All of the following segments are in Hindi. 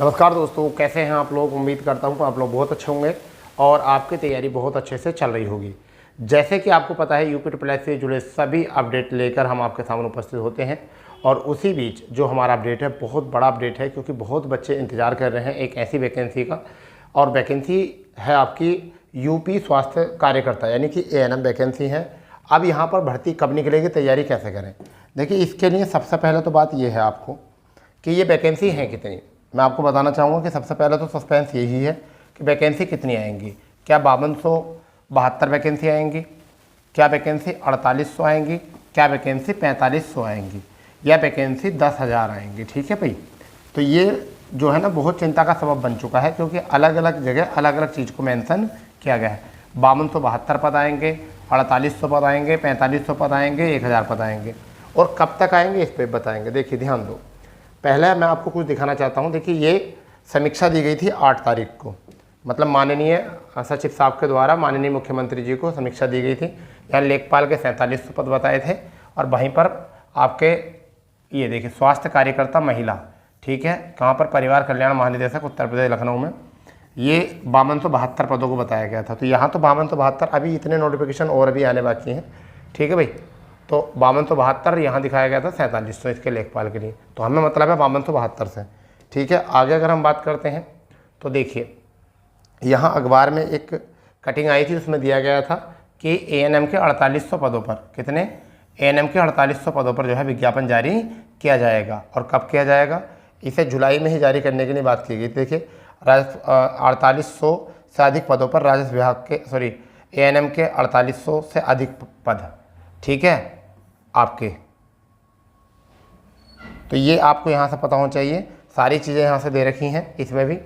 नमस्कार दोस्तों, कैसे हैं आप लोग। उम्मीद करता हूं कि आप लोग बहुत अच्छे होंगे और आपकी तैयारी बहुत अच्छे से चल रही होगी। जैसे कि आपको पता है, यूपी ट्रिपल एस से जुड़े सभी अपडेट लेकर हम आपके सामने उपस्थित होते हैं। और उसी बीच जो हमारा अपडेट है बहुत बड़ा अपडेट है, क्योंकि बहुत बच्चे इंतजार कर रहे हैं एक ऐसी वैकेंसी का। और वैकेंसी है आपकी यूपी स्वास्थ्य कार्यकर्ता, यानी कि एएनएम वैकेंसी है। अब यहाँ पर भर्ती कब निकलेगी, तैयारी कैसे करें। देखिए, इसके लिए सबसे पहले तो बात यह है आपको कि ये वैकेंसी है कितनी। मैं आपको बताना चाहूँगा कि सबसे पहले तो सस्पेंस यही है कि वैकेंसी कितनी आएंगी। क्या 5272 वैकेंसी आएंगी, क्या वैकेंसी 4800 आएंगी, क्या वैकेंसी 4500 आएंगी, या वैकेंसी 10,000 आएंगी। ठीक है भाई। तो ये जो है ना बहुत चिंता का सबब बन चुका है, क्योंकि अलग अलग जगह अलग अलग चीज़ को मेंशन किया गया है। 5272 पद आएंगे, 4800 पद आएंगे, 4500 पद आएंगे, 1000 पद आएंगे। और कब तक आएंगे इस पर बताएंगे। देखिए ध्यान दो, पहले मैं आपको कुछ दिखाना चाहता हूँ। देखिए, ये समीक्षा दी गई थी 8 तारीख को, मतलब माननीय सचिव साहब के द्वारा माननीय मुख्यमंत्री जी को समीक्षा दी गई थी। यहाँ लेखपाल के 4700 पद बताए थे, और वहीं पर आपके ये देखिए स्वास्थ्य कार्यकर्ता महिला, ठीक है, कहाँ पर परिवार कल्याण महानिदेशक उत्तर प्रदेश लखनऊ में, ये 5272 पदों को बताया गया था। तो यहाँ तो 5272, अभी इतने नोटिफिकेशन और भी आने बाकी हैं। ठीक है भाई। तो 5272 यहाँ दिखाया गया था, 4700 इसके लेखपाल के लिए। तो हमें मतलब है 5272 से। ठीक है, आगे अगर हम बात करते हैं तो देखिए, यहाँ अखबार में एक कटिंग आई थी, उसमें दिया गया था कि एएनएम के 4800 पदों पर, कितने, एएनएम के 4800 पदों पर जो है विज्ञापन जारी किया जाएगा। और कब किया जाएगा, इसे जुलाई में ही जारी करने के लिए बात की गई। देखिए, 4800 से अधिक पदों पर राजस्व विभाग के एएनएम के 4800 से अधिक पद, ठीक है आपके। तो ये आपको यहाँ से पता होना चाहिए, सारी चीज़ें यहाँ से दे रखी हैं इसमें भी।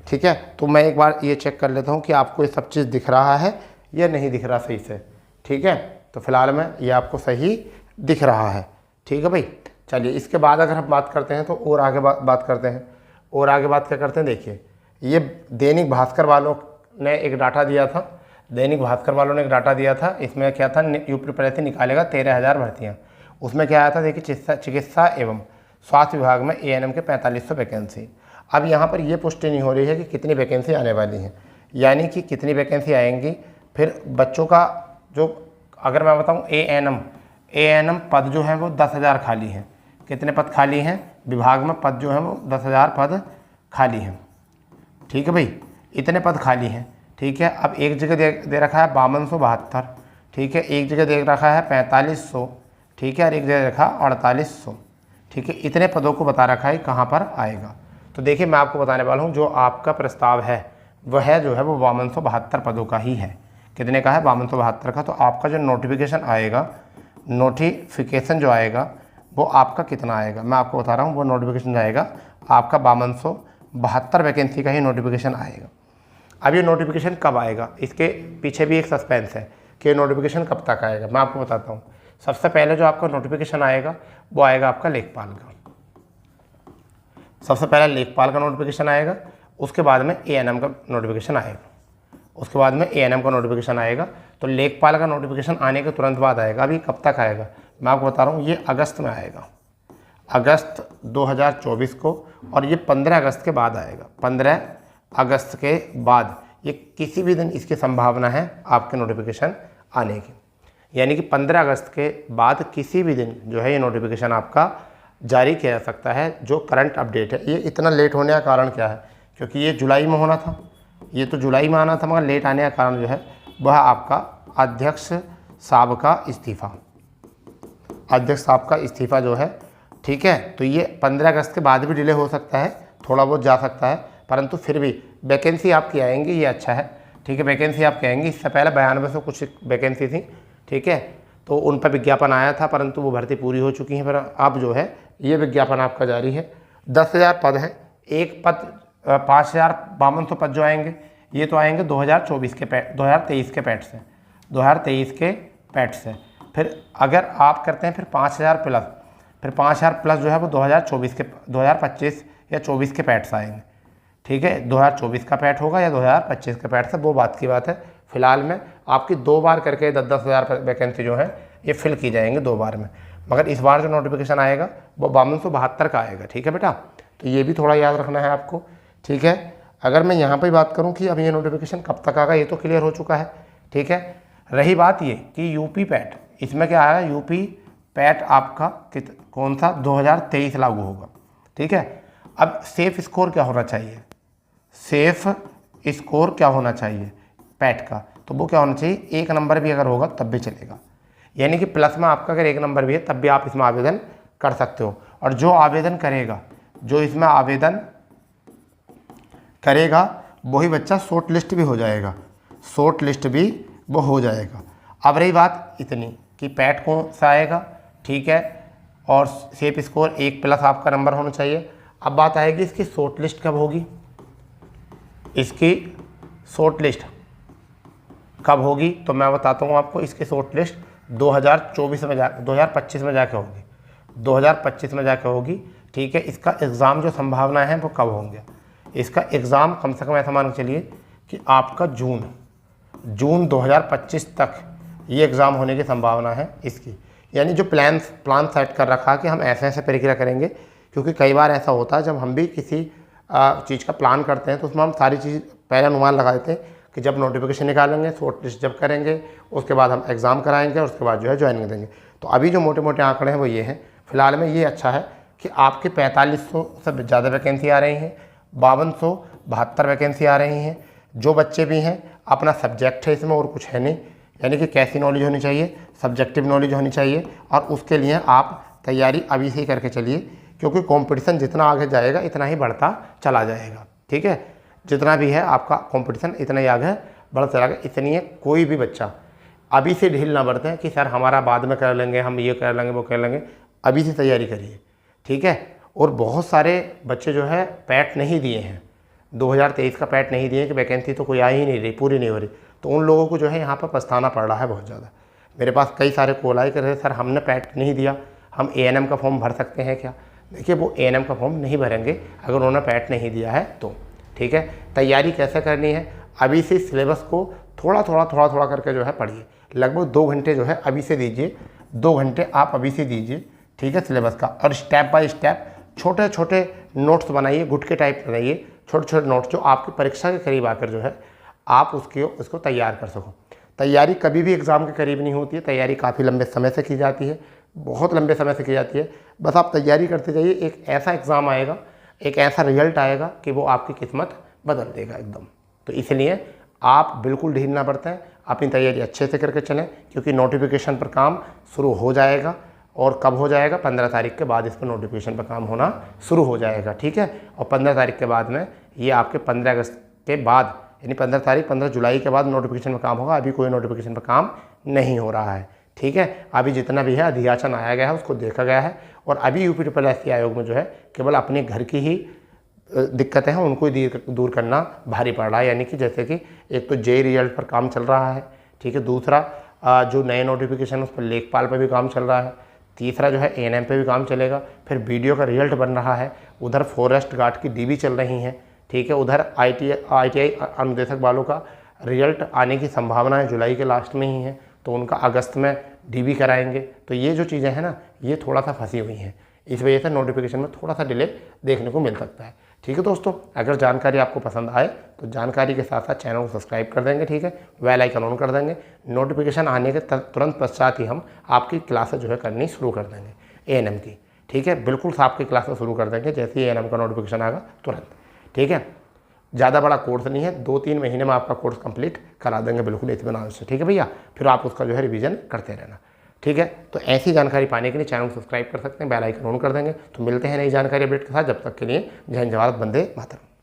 ठीक है, तो मैं एक बार ये चेक कर लेता हूँ कि आपको ये सब चीज़ दिख रहा है या नहीं दिख रहा सही से। ठीक है, तो फिलहाल में ये आपको सही दिख रहा है। ठीक है भाई। चलिए, इसके बाद अगर हम बात करते हैं तो और आगे बात करते हैं। और आगे बात क्या करते हैं, देखिए, ये दैनिक भास्कर वालों ने एक डाटा दिया था। दैनिक भास्कर वालों ने एक डाटा दिया था। इसमें क्या था, यूपी ट्रिपल एस निकालेगा 13,000 भर्तियाँ। उसमें क्या आया था, देखिए, चिकित्सा एवं स्वास्थ्य विभाग में एएनएम के 4500 वैकेंसी। अब यहाँ पर ये पुष्टि नहीं हो रही है कि कितनी वैकेंसी आने वाली हैं, यानी कि कितनी वैकेंसी आएंगी। फिर बच्चों का जो, अगर मैं बताऊँ, एएनएम पद जो है वो 10,000 खाली हैं। कितने पद खाली हैं विभाग में, पद जो है वो 10,000 पद खाली हैं। ठीक है भाई, इतने पद खाली हैं। ठीक है, अब एक जगह दे रखा है 5272, ठीक है, एक जगह दे रखा है 4500, ठीक है, और एक जगह रखा 4800। ठीक है, इतने पदों को बता रखा है कहाँ पर आएगा। तो देखिए, मैं आपको बताने वाला हूँ, जो आपका प्रस्ताव है वह जो है वो 5272 पदों का ही है। कितने का है, 5272 का। तो आपका जो नोटिफिकेशन आएगा, नोटिफिकेशन जो आएगा वो आपका कितना आएगा, मैं आपको बता रहा हूँ। वो नोटिफिकेशन आएगा आपका 5272 वैकेंसी का ही नोटिफिकेशन आएगा। अब ये नोटिफिकेशन कब आएगा, इसके पीछे भी एक सस्पेंस है कि नोटिफिकेशन कब तक आएगा। मैं आपको बताता हूँ। सबसे पहले जो आपका नोटिफिकेशन आएगा वो आएगा आपका लेखपाल का। सबसे पहले लेखपाल का नोटिफिकेशन आएगा, उसके बाद में एएनएम का नोटिफिकेशन आएगा, उसके बाद में एएनएम का नोटिफिकेशन आएगा। तो लेखपाल का नोटिफिकेशन आने के तुरंत बाद आएगा। अभी कब तक आएगा मैं आपको बता रहा हूँ, ये अगस्त में आएगा, अगस्त 2024 को। और ये 15 अगस्त के बाद आएगा। 15 अगस्त के बाद ये किसी भी दिन इसकी संभावना है आपके नोटिफिकेशन आने की, यानी कि 15 अगस्त के बाद किसी भी दिन जो है ये नोटिफिकेशन आपका जारी किया जा सकता है। जो करंट अपडेट है, ये इतना लेट होने का कारण क्या है, क्योंकि ये जुलाई में होना था, ये तो जुलाई में आना था, मगर लेट आने का कारण जो है वह आपका अध्यक्ष साहब का इस्तीफ़ा, अध्यक्ष साहब का इस्तीफ़ा जो है। ठीक है, तो ये 15 अगस्त के बाद भी डिले हो सकता है, थोड़ा बहुत जा सकता है, परंतु फिर भी वैकेंसी आपकी आएंगी, ये अच्छा है। ठीक है, वैकेंसी आपकी आएंगी। इससे पहले 9200 कुछ वैकेंसी थी। ठीक है, तो उन पर विज्ञापन आया था, परंतु वो भर्ती पूरी हो चुकी है। पर अब जो है ये विज्ञापन आपका जारी है। 10,000 पद हैं, एक पद 5200 पद जो आएंगे ये तो आएंगे 2023 के पैट से, 2023 के पैट से। फिर अगर आप करते हैं फिर 5000 प्लस, फिर 5000 प्लस जो है वो 2025 या 24 के पैट से आएंगे। ठीक है, 2024 का पैट होगा या 2025 के पैट से, वो बात की बात है। फिलहाल में आपकी 2 बार करके 10-10 हज़ार वैकेंसी जो है ये फिल की जाएंगे 2 बार में। मगर इस बार जो नोटिफिकेशन आएगा वो 5272 का आएगा। ठीक है बेटा, तो ये भी थोड़ा याद रखना है आपको ठीक है। अगर मैं यहाँ पे बात करूँ कि अब ये नोटिफिकेशन कब तक आएगा, ये तो क्लियर हो चुका है, ठीक है। रही बात ये कि यूपी पैट, इसमें क्या आएगा, यूपी पैट आपका कौन सा 2023 लागू होगा, ठीक है। अब सेफ स्कोर क्या होना चाहिए, सेफ स्कोर क्या होना चाहिए पैट का, तो वो क्या होना चाहिए, 1 नंबर भी अगर होगा तब भी चलेगा। यानी कि प्लस में आपका अगर 1 नंबर भी है तब भी आप इसमें आवेदन कर सकते हो। और जो आवेदन करेगा, जो इसमें आवेदन करेगा वही बच्चा शॉर्ट लिस्ट भी हो जाएगा, शॉर्ट लिस्ट भी वो हो जाएगा। अब रही बात इतनी कि पैट कौन सा आएगा, ठीक है, और सेफ स्कोर 1+ आपका नंबर होना चाहिए। अब बात आएगी इसकी शॉर्ट लिस्ट कब होगी, इसकी शॉर्ट लिस्ट कब होगी, तो मैं बताता हूँ आपको। इसकी शॉर्ट लिस्ट 2024 में 2025 में जाके होगी, 2025 में जाके होगी, ठीक है। इसका एग्ज़ाम जो संभावना है वो कब होंगे, इसका एग्ज़ाम कम से कम ऐसा मान के चलिए कि आपका जून 2025 तक ये एग्ज़ाम होने की संभावना है इसकी। यानी जो प्लान सेट कर रखा कि हम ऐसे ऐसे प्रक्रिया करेंगे, क्योंकि कई बार ऐसा होता है जब हम भी किसी चीज़ का प्लान करते हैं तो उसमें हम सारी चीज़ पहले अनुमान लगा देते हैं कि जब नोटिफिकेशन निकालेंगे, शॉर्ट लिस्ट जब करेंगे, उसके बाद हम एग्ज़ाम कराएंगे और उसके बाद जो है ज्वाइनिंग देंगे। तो अभी जो मोटे मोटे आंकड़े हैं वो ये हैं। फिलहाल में ये अच्छा है कि आपके 4500 से ज़्यादा वैकेंसी आ रही हैं, 5272 वैकेंसी आ रही हैं। जो बच्चे भी हैं अपना सब्जेक्ट है इसमें और कुछ है नहीं, यानी कि कैसी नॉलेज होनी चाहिए, सब्जेक्टिव नॉलेज होनी चाहिए। और उसके लिए आप तैयारी अभी से ही करके चलिए, क्योंकि कंपटीशन जितना आगे जाएगा इतना ही बढ़ता चला जाएगा, ठीक है। जितना भी है आपका कंपटीशन इतना ही आगे बढ़ता जाएगा। इसलिए कोई भी बच्चा अभी से ढील ना बरतें कि सर हमारा बाद में कर लेंगे, हम ये कर लेंगे वो कर लेंगे। अभी से तैयारी करिए, ठीक है। और बहुत सारे बच्चे जो है पैट नहीं दिए हैं, 2023 का पैट नहीं दिए कि वैकेंसी तो कोई आ ही नहीं रही, पूरी नहीं हो रही, तो उन लोगों को जो है यहाँ पर पछताना पड़ रहा है बहुत ज़्यादा। मेरे पास कई सारे कॉल आए कर रहे सर हमने पैट नहीं दिया, हम ANM का फॉर्म भर सकते हैं क्या। देखिए वो ANM का फॉर्म नहीं भरेंगे अगर उन्होंने पैट नहीं दिया है तो, ठीक है। तैयारी कैसे करनी है, अभी से सिलेबस को थोड़ा थोड़ा करके जो है पढ़िए। लगभग 2 घंटे जो है अभी से दीजिए, 2 घंटे आप अभी से दीजिए, ठीक है, सिलेबस का। और स्टेप बाय स्टेप छोटे छोटे नोट्स बनाइए, गुटके टाइप बनाइए, छोटे छोटे नोट्स जो आपकी परीक्षा के करीब आकर जो है आप उसको तैयार कर सको। तैयारी कभी भी एग्ज़ाम के करीब नहीं होती है, तैयारी काफ़ी लंबे समय से की जाती है, बहुत लंबे समय से की जाती है। बस आप तैयारी करते जाइए, एक ऐसा एग्ज़ाम आएगा, एक ऐसा रिजल्ट आएगा कि वो आपकी किस्मत बदल देगा एकदम। तो इसलिए आप बिल्कुल ढील ना बरतें, अपनी तैयारी अच्छे से करके चलें, क्योंकि नोटिफिकेशन पर काम शुरू हो जाएगा। और कब हो जाएगा, 15 तारीख के बाद इस पर नोटिफिकेशन पर काम होना शुरू हो जाएगा, ठीक है। और 15 तारीख के बाद में ये आपके 15 अगस्त के बाद, यानी 15 जुलाई के बाद नोटिफिकेशन पर काम होगा। अभी कोई नोटिफिकेशन पर काम नहीं हो रहा है, ठीक है। अभी जितना भी है अधियाचन आया गया है उसको देखा गया है, और अभी UPSSC आयोग में जो है केवल अपने घर की ही दिक्कतें हैं उनको ही दूर करना भारी पड़ रहा है। यानी कि जैसे कि एक तो JEE रिजल्ट पर काम चल रहा है, ठीक है, दूसरा जो नए नोटिफिकेशन उस पर लेखपाल पर भी काम चल रहा है, तीसरा जो है ANM पे भी काम चलेगा, फिर BDO का रिजल्ट बन रहा है, उधर फॉरेस्ट गार्ड की DB चल रही हैं, ठीक है, उधर ITI अनुदेशक वालों का रिजल्ट आने की संभावना है, जुलाई के लास्ट में ही है, तो उनका अगस्त में DB कराएंगे। तो ये जो चीज़ें हैं ना, ये थोड़ा सा फंसी हुई हैं, इस वजह से नोटिफिकेशन में थोड़ा सा डिले देखने को मिल सकता है, ठीक है दोस्तों। अगर जानकारी आपको पसंद आए तो जानकारी के साथ साथ चैनल को सब्सक्राइब कर देंगे, ठीक है, बेल आइकन ऑन कर देंगे। नोटिफिकेशन आने के तुरंत पश्चात ही हम आपकी क्लासेस जो है करनी शुरू कर देंगे ANM की, ठीक है। बिल्कुल आपकी क्लासेस शुरू कर देंगे जैसे ही ANM का नोटिफिकेशन आएगा तुरंत, ठीक है। ज़्यादा बड़ा कोर्स नहीं है, 2-3 महीने में आपका कोर्स कंप्लीट करा देंगे बिल्कुल इत्मीनान से, ठीक है भैया। फिर आप उसका जो है रिवीजन करते रहना, ठीक है। तो ऐसी जानकारी पाने के लिए चैनल को सब्सक्राइब कर सकते हैं, बेल आइकन ऑन कर देंगे। तो मिलते हैं नई जानकारी अपडेट के साथ, जब तक के लिए जय हिंद, जय भारत, वंदे मातरम।